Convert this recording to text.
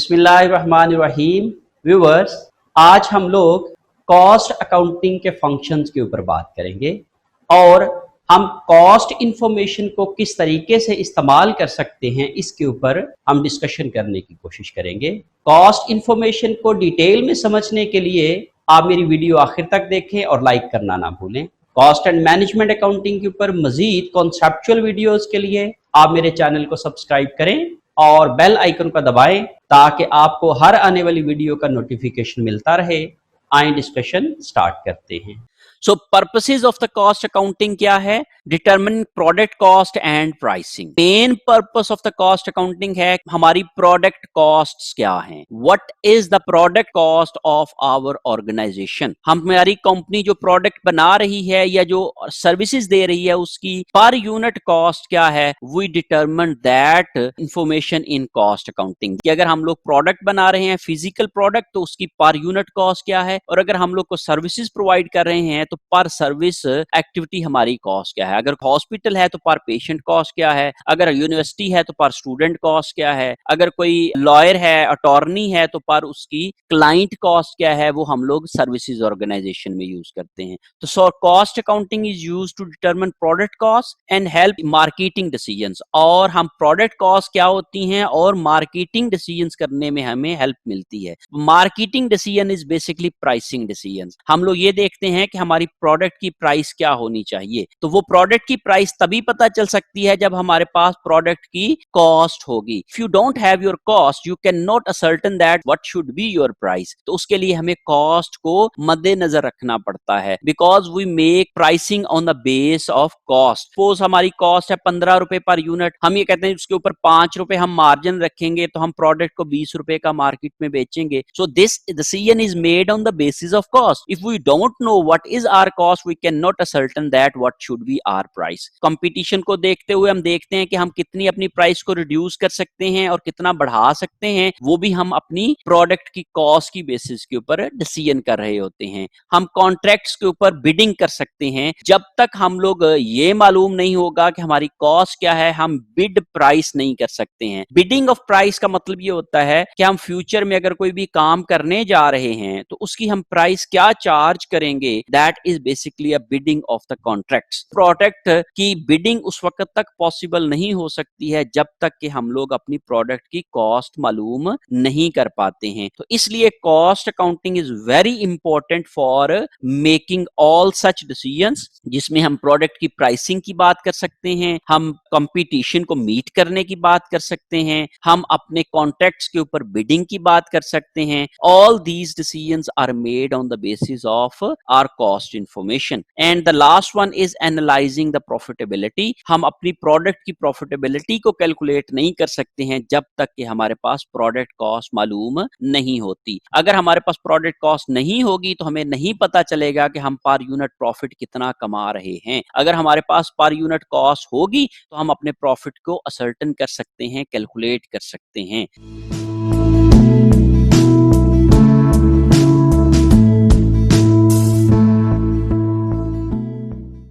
बिस्मिल्लाहिर्रहमानिर्रहीम। व्यूअर्स, आज हम लोग कॉस्ट अकाउंटिंग के फंक्शंस के ऊपर बात करेंगे और हम कॉस्ट इंफॉर्मेशन को किस तरीके से इस्तेमाल कर सकते हैं इसके ऊपर हम डिस्कशन करने की कोशिश करेंगे। कॉस्ट इंफॉर्मेशन को डिटेल में समझने के लिए आप मेरी वीडियो आखिर तक देखें और लाइक करना ना भूलें। कॉस्ट एंड मैनेजमेंट अकाउंटिंग के ऊपर मजीद कॉन्सेप्चुअल वीडियोस के लिए आप मेरे चैनल को सब्सक्राइब करें और बेल आइकन को दबाएं ताकि आपको हर आने वाली वीडियो का नोटिफिकेशन मिलता रहे। आइए डिस्कशन स्टार्ट करते हैं। So purposes of the cost accounting क्या है? Determine product cost and pricing. Main purpose of the cost accounting है हमारी प्रोडक्ट कॉस्ट्स क्या हैं, what is the product cost of our organization. हमारी कंपनी जो प्रोडक्ट बना रही है या जो सर्विसेज दे रही है उसकी पर यूनिट कॉस्ट क्या है, we determine that information in cost accounting. कि अगर हम लोग प्रोडक्ट बना रहे हैं फिजिकल प्रोडक्ट तो उसकी पर यूनिट कॉस्ट क्या है, और अगर हम लोग को सर्विसेज प्रोवाइड कर रहे हैं तो पर सर्विस एक्टिविटी हमारी कॉस्ट क्या है। अगर हॉस्पिटल है तो पर पेशेंट कॉस्ट क्या है, अगर यूनिवर्सिटी है तो पर स्टूडेंट कॉस्ट क्या है, अगर कोई लॉयर है अटॉर्नी है तो पर उसकी क्लाइंट कॉस्ट क्या है, वो हम लोग सर्विसेज ऑर्गेनाइजेशन में यूज करते हैं। तो cost accounting is used to determine product cost and help marketing decisions. और हम प्रोडक्ट कॉस्ट क्या होती हैं और मार्केटिंग डिसीजंस करने में हमें हेल्प मिलती है। Marketing decision is basically pricing decisions. हम लोग ये देखते हैं कि हमारी प्रोडक्ट की प्राइस क्या होनी चाहिए, तो वो प्रोडक्ट की प्राइस तभी पता चल सकती है जब हमारे पास प्रोडक्ट की कॉस्ट होगी। If you don't have your cost you can not ascertain that what should be your price. तो उसके लिए हमें कॉस्ट को मद्देनजर रखना पड़ता है, because we make pricing on the base of cost. Suppose हमारी कॉस्ट है 15 रुपए पर यूनिट, हम ये कहते हैं उसके ऊपर 5 रुपए हम मार्जिन रखेंगे तो हम प्रोडक्ट को 20 रुपए का मार्केट में बेचेंगे। So this decision is made on the basis of cost. If we don't know what is our cost we can not ascertain that what should be our price. Competition को देखते हुए हम देखते हैं कि हम कितनी अपनी प्राइस को रिड्यूस कर सकते हैं और कितना बढ़ा सकते हैं, वो भी हम अपनी प्रोडक्ट की कॉस्ट की बेसिस के ऊपर डिसीजन कर रहे होते हैं। हम कॉन्ट्रैक्ट्स के ऊपर बिडिंग कर सकते हैं। जब तक हम लोग ये मालूम नहीं होगा कि हमारी कॉस्ट क्या है हम बिड प्राइस नहीं कर सकते हैं। बिडिंग ऑफ प्राइस का मतलब ये होता है कि हम फ्यूचर में अगर कोई भी काम करने जा रहे हैं तो उसकी हम प्राइस क्या चार्ज करेंगे, that is basically a bidding of the contracts. Product की बिडिंग उस वक्त तक पॉसिबल नहीं हो सकती है जब तक कि हम लोग अपनी प्रोडक्ट की कॉस्ट मालूम नहीं कर पाते हैं। तो इसलिए cost accounting is very important for making all such decisions, जिसमें हम प्रोडक्ट की प्राइसिंग की बात कर सकते हैं, हम कंपटीशन को मीट करने की बात कर सकते हैं, हम अपने कॉन्ट्रैक्ट्स के ऊपर बिडिंग की बात कर सकते हैं। All these decisions are made on the basis of our cost information. And the last one is analysing the profitability. हम अपनी प्रोडक्ट की प्रॉफिटेबिलिटी को कैलकुलेट नहीं कर सकते हैं जब तक कि हमारे पास प्रोडक्ट कॉस्ट मालूम नहीं होती। अगर हमारे पास प्रोडक्ट कॉस्ट नहीं होगी तो हमें नहीं पता चलेगा कि हम पर यूनिट प्रॉफिट कितना कमा रहे हैं। अगर हमारे पास पर यूनिट कॉस्ट होगी तो हम अपने प्रॉफिट को असर्टेन कर सकते हैं, कैलकुलेट कर सकते हैं।